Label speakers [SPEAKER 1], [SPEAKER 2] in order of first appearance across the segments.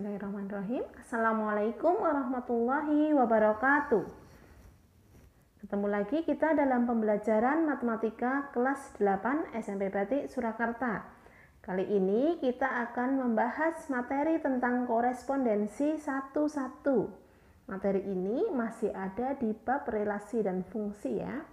[SPEAKER 1] Bismillahirrahmanirrahim. Assalamualaikum warahmatullahi wabarakatuh. Ketemu lagi kita dalam pembelajaran matematika kelas 8 SMP Batik Surakarta. Kali ini kita akan membahas materi tentang korespondensi 1-1. Materi ini masih ada di bab relasi dan fungsi ya.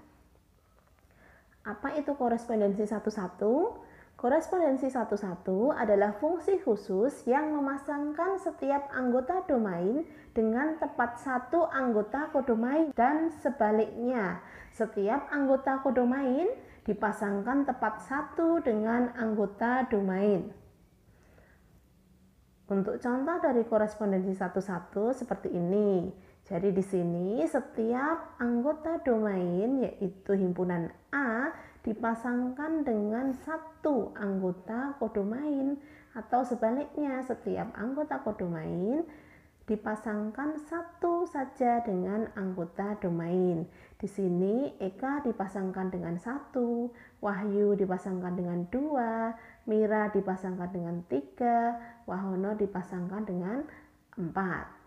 [SPEAKER 1] Apa itu korespondensi 1-1? Korespondensi 1-1 adalah fungsi khusus yang memasangkan setiap anggota domain dengan tepat satu anggota kodomain dan sebaliknya. Setiap anggota kodomain dipasangkan tepat satu dengan anggota domain. Untuk contoh dari korespondensi 1-1 seperti ini. Jadi di sini setiap anggota domain yaitu himpunan A dipasangkan dengan satu anggota kodomain atau sebaliknya setiap anggota kodomain dipasangkan satu saja dengan anggota domain. Di sini Eka dipasangkan dengan 1, Wahyu dipasangkan dengan 2, Mira dipasangkan dengan 3, Wahono dipasangkan dengan 4.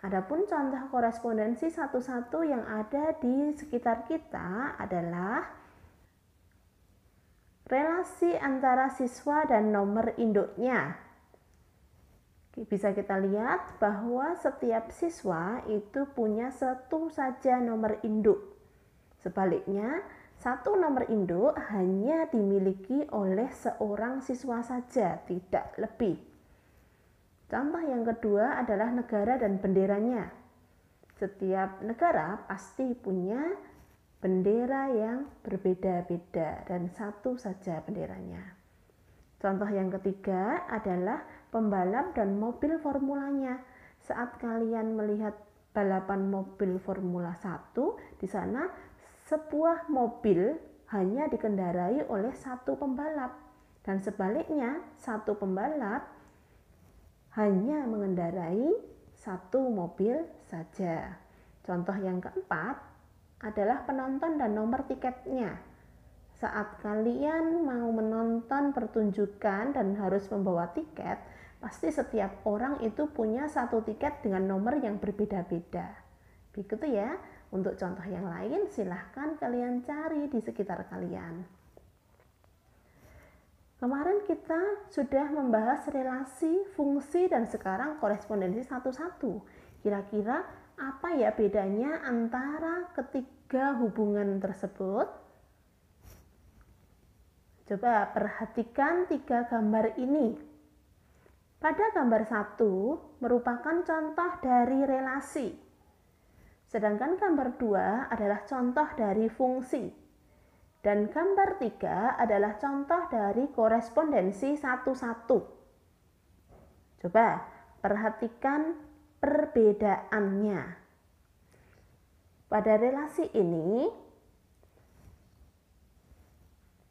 [SPEAKER 1] Adapun contoh korespondensi 1-1 yang ada di sekitar kita adalah relasi antara siswa dan nomor induknya. Bisa kita lihat bahwa setiap siswa itu punya satu saja nomor induk. Sebaliknya, satu nomor induk hanya dimiliki oleh seorang siswa saja, tidak lebih. Contoh yang kedua adalah negara dan benderanya. Setiap negara pasti punya bendera yang berbeda-beda dan satu saja benderanya. Contoh yang ketiga adalah pembalap dan mobil formulanya. Saat kalian melihat balapan mobil Formula 1, di sana sebuah mobil hanya dikendarai oleh satu pembalap dan sebaliknya satu pembalap hanya mengendarai satu mobil saja. Contoh yang keempat adalah penonton dan nomor tiketnya. Saat kalian mau menonton pertunjukan dan harus membawa tiket, pasti setiap orang itu punya satu tiket dengan nomor yang berbeda-beda. Begitu ya. Untuk contoh yang lain silahkan kalian cari di sekitar kalian. Kemarin kita sudah membahas relasi, fungsi, dan sekarang korespondensi 1-1. Kira-kira apa ya bedanya antara ketiga hubungan tersebut? Coba perhatikan tiga gambar ini. Pada gambar 1 merupakan contoh dari relasi. Sedangkan gambar 2 adalah contoh dari fungsi. Dan gambar 3 adalah contoh dari korespondensi 1-1. Coba perhatikan perbedaannya. Pada relasi ini,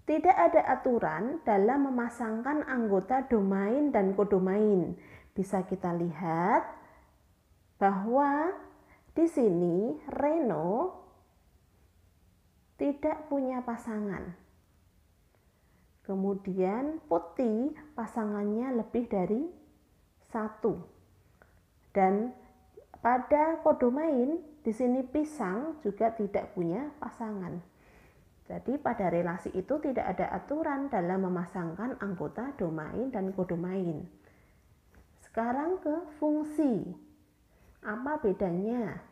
[SPEAKER 1] tidak ada aturan dalam memasangkan anggota domain dan kodomain. Bisa kita lihat bahwa di sini Reno tidak punya pasangan. Kemudian Putih pasangannya lebih dari 1. Dan pada kodomain di sini Pisang juga tidak punya pasangan. Jadi pada relasi itu tidak ada aturan dalam memasangkan anggota domain dan kodomain. Sekarang ke fungsi. Apa bedanya?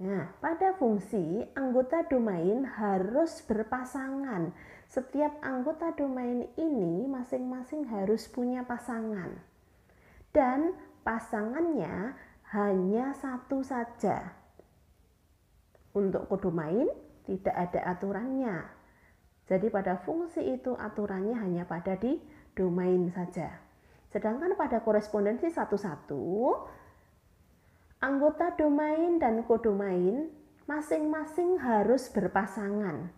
[SPEAKER 1] Nah, pada fungsi, anggota domain harus berpasangan. Setiap anggota domain ini masing-masing harus punya pasangan. Dan pasangannya hanya satu saja. Untuk kodomain tidak ada aturannya. Jadi pada fungsi itu aturannya hanya pada di domain saja. Sedangkan pada korespondensi 1-1, anggota domain dan kodomain masing-masing harus berpasangan.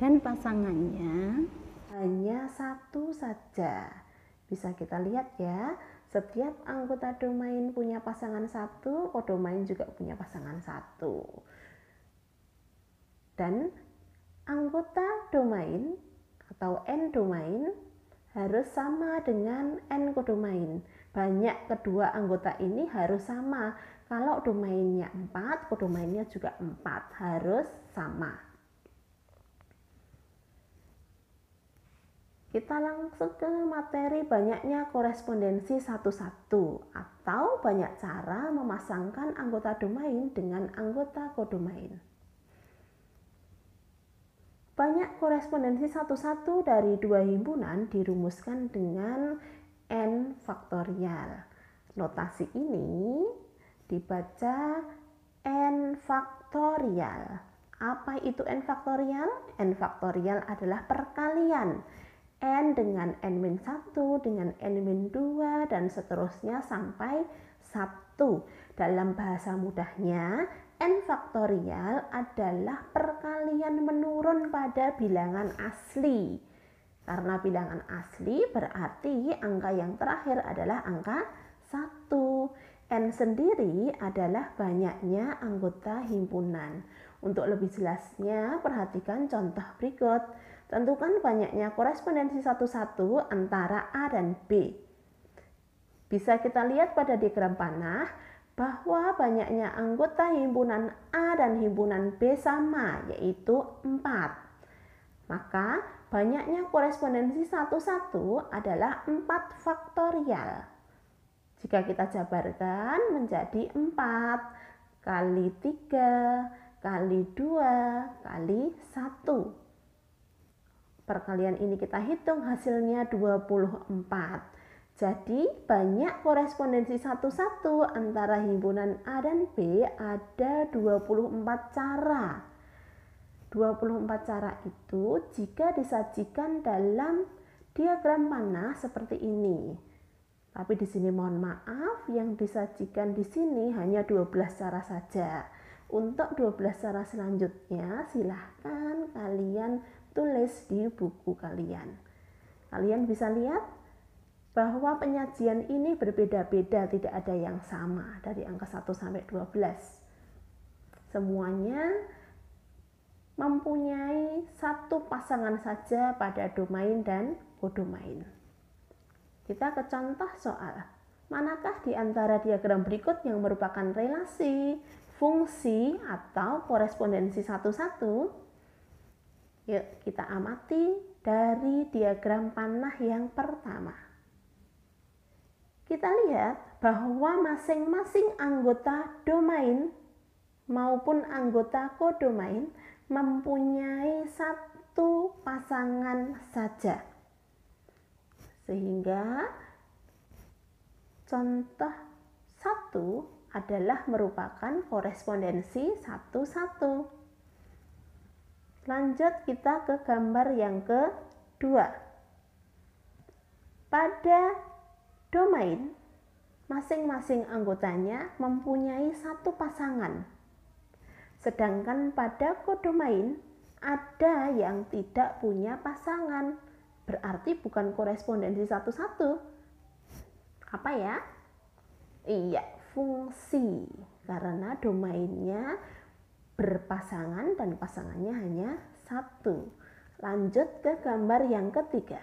[SPEAKER 1] Dan pasangannya hanya satu saja. Bisa kita lihat ya, setiap anggota domain punya pasangan satu, kodomain juga punya pasangan satu. Dan anggota domain atau N domain harus sama dengan n kodomain. Banyak kedua anggota ini harus sama. Kalau domainnya 4, kodomainnya juga 4, harus sama. Kita langsung ke materi banyaknya korespondensi satu-satu atau banyak cara memasangkan anggota domain dengan anggota kodomain. Banyak korespondensi satu-satu dari dua himpunan dirumuskan dengan n faktorial. Notasi ini dibaca n faktorial. Apa itu n faktorial? N faktorial adalah perkalian n dengan n-1 dengan n-2 dan seterusnya sampai 1. Dalam bahasa mudahnya, n faktorial adalah perkalian menurun pada bilangan asli. Karena bilangan asli berarti angka yang terakhir adalah angka 1. N sendiri adalah banyaknya anggota himpunan. Untuk lebih jelasnya, perhatikan contoh berikut. Tentukan banyaknya korespondensi satu-satu antara A dan B. Bisa kita lihat pada diagram panah bahwa banyaknya anggota himpunan A dan himpunan B sama, yaitu 4. Maka banyaknya korespondensi satu-satu adalah 4 faktorial. Jika kita jabarkan menjadi 4 kali 3 kali 2 kali 1. Perkalian ini kita hitung hasilnya 24. Jadi banyak korespondensi satu-satu antara himpunan A dan B ada 24 cara. 24 cara itu jika disajikan dalam diagram panah seperti ini. Tapi di sini mohon maaf, yang disajikan di sini hanya 12 cara saja. Untuk 12 cara selanjutnya silahkan kalian tulis di buku kalian. Kalian bisa lihat bahwa penyajian ini berbeda-beda, tidak ada yang sama dari angka 1 sampai 12. Semuanya mempunyai satu pasangan saja pada domain dan kodomain. Kita ke contoh soal. Manakah di antara diagram berikut yang merupakan relasi, fungsi, atau korespondensi satu-satu? Yuk kita amati dari diagram panah yang pertama. Kita lihat bahwa masing-masing anggota domain maupun anggota kodomain mempunyai satu pasangan saja. Sehingga contoh 1 adalah merupakan korespondensi satu-satu. Lanjut kita ke gambar yang kedua. Pada domain, masing-masing anggotanya mempunyai satu pasangan. Sedangkan pada kodomain ada yang tidak punya pasangan. Berarti bukan korespondensi satu-satu. Apa ya? Iya, fungsi. Karena domainnya berpasangan dan pasangannya hanya satu. Lanjut ke gambar yang ketiga.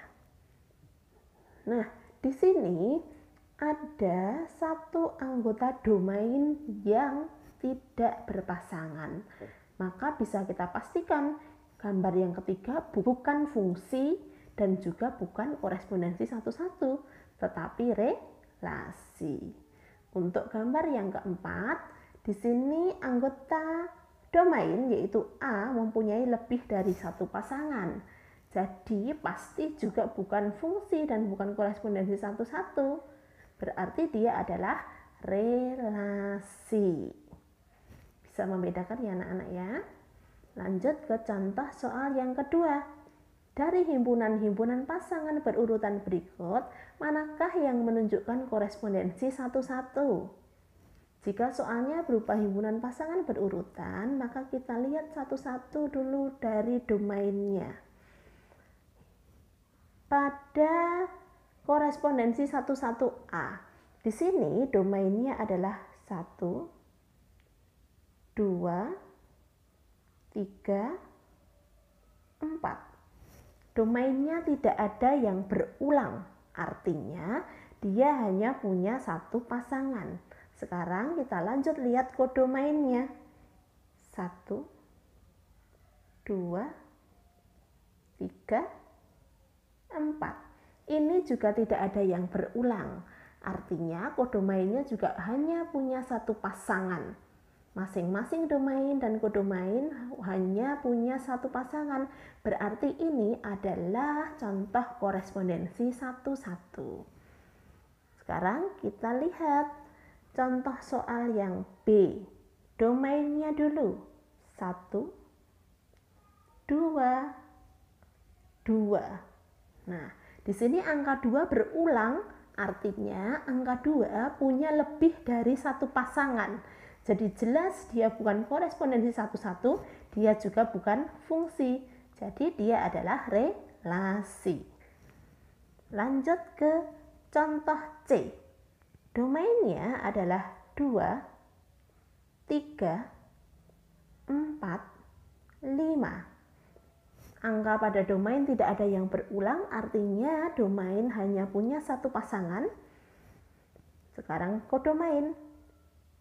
[SPEAKER 1] Nah, di sini ada satu anggota domain yang tidak berpasangan. Maka bisa kita pastikan gambar yang ketiga bukan fungsi dan juga bukan korespondensi satu-satu, tetapi relasi. Untuk gambar yang keempat, di sini anggota domain yaitu A mempunyai lebih dari satu pasangan. Jadi pasti juga bukan fungsi dan bukan korespondensi satu-satu. Berarti dia adalah relasi. Bisa membedakan ya anak-anak ya. Lanjut ke contoh soal yang kedua. Dari himpunan-himpunan pasangan berurutan berikut, manakah yang menunjukkan korespondensi satu-satu? Jika soalnya berupa himpunan pasangan berurutan, maka kita lihat satu-satu dulu dari domainnya. Pada korespondensi 11A, di sini domainnya adalah 1, 2, 3, 4. domainnya tidak ada yang berulang. Artinya dia hanya punya satu pasangan. Sekarang kita lanjut lihat kodomainnya. 1, 2, 3, 4. Ini juga tidak ada yang berulang. Artinya kodomainnya juga hanya punya satu pasangan. Masing-masing domain dan kodomain hanya punya satu pasangan. Berarti ini adalah contoh korespondensi 1-1. Sekarang kita lihat contoh soal yang B. Domainnya dulu. 1, 2, 2. Nah, di sini angka 2 berulang, artinya angka 2 punya lebih dari satu pasangan. Jadi jelas dia bukan korespondensi 1-1, dia juga bukan fungsi. Jadi dia adalah relasi. Lanjut ke contoh C. Domainnya adalah 2, 3, 4, 5. Angka pada domain tidak ada yang berulang, artinya domain hanya punya satu pasangan. Sekarang kodomain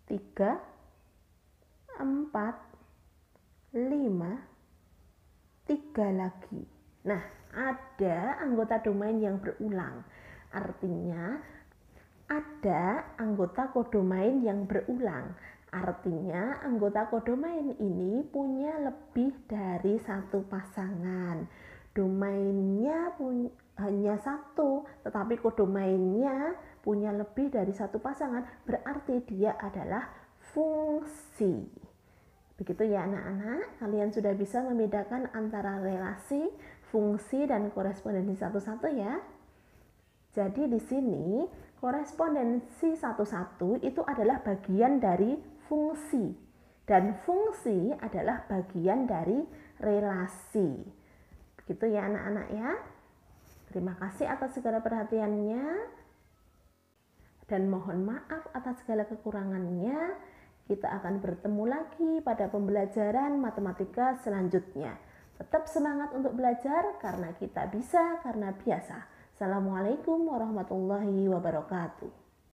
[SPEAKER 1] 3, 4, 5, 3 lagi. Nah, ada anggota domain yang berulang. Artinya ada anggota kodomain yang berulang. Artinya anggota kodomain ini punya lebih dari satu pasangan. Domainnya hanya satu, tetapi kodomainnya punya lebih dari satu pasangan, berarti dia adalah fungsi. Begitu ya anak-anak, kalian sudah bisa membedakan antara relasi, fungsi, dan korespondensi 1-1 ya. Jadi di sini korespondensi 1-1 itu adalah bagian dari fungsi, dan fungsi adalah bagian dari relasi. Begitu ya anak-anak ya. Terima kasih atas segala perhatiannya, dan mohon maaf atas segala kekurangannya. Kita akan bertemu lagi pada pembelajaran matematika selanjutnya. Tetap semangat untuk belajar, karena kita bisa, karena biasa. Assalamualaikum warahmatullahi wabarakatuh.